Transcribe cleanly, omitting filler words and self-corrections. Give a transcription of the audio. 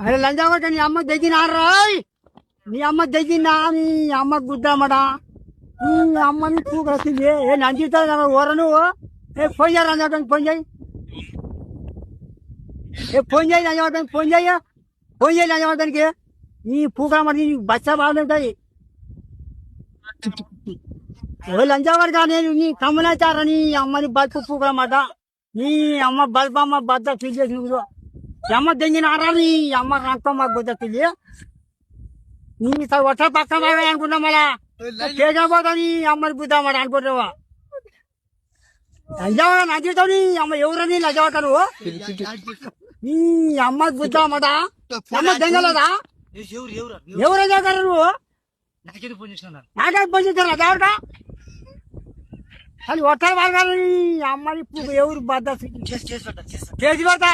అరే లంజావట నీ అమ్మ దగ్గినారా నీ అమ్మ దగ్గినా నీ అమ్మ గుద్దామడా నీ అమ్మని చూకొస్తుంది ఏ నంచుతా ఓర నువ్వు ఏ ఫోన్ చేయ లంజావటానికి ఫోన్ చేయి ఏ ఫోన్ చేయి లంజావటానికి ఫోన్ చేయి లంజావటానికి నీ పూకమడి నీ బచ్చ బాగుంటాయి ఓ లంజావాడు కానీ నీ కమ్మనాచారా నీ అమ్మని బల్పు పూకమాట నీ అమ్మ బల్పమ్మ బద్ద ఫీల్ చేసి నువ్వు అమ్మ దెంగినారా నీ అమ్మ రక్తమ్మ బుద్ధ ఫీల్ నీ ఒట్ట పక్కన అనుకున్నా మళ్ళా కేకపోతా నీ అమ్మని బుద్ధమాట అనుకుంటావా లంజావాడ నచ్చుతావు నీ అమ్మ ఎవరని లంజావట నువ్వు నీ అమ్మ బుద్ధమాట అమ్మ దెంగలదా ఎవరు చదువుతారు నువ్వు నాకే ఫోన్ చేస్తున్నా చదవట అది ఒట్టాలి వాళ్ళు అమ్మని ఎవరు బద్ద చేసి పెడతా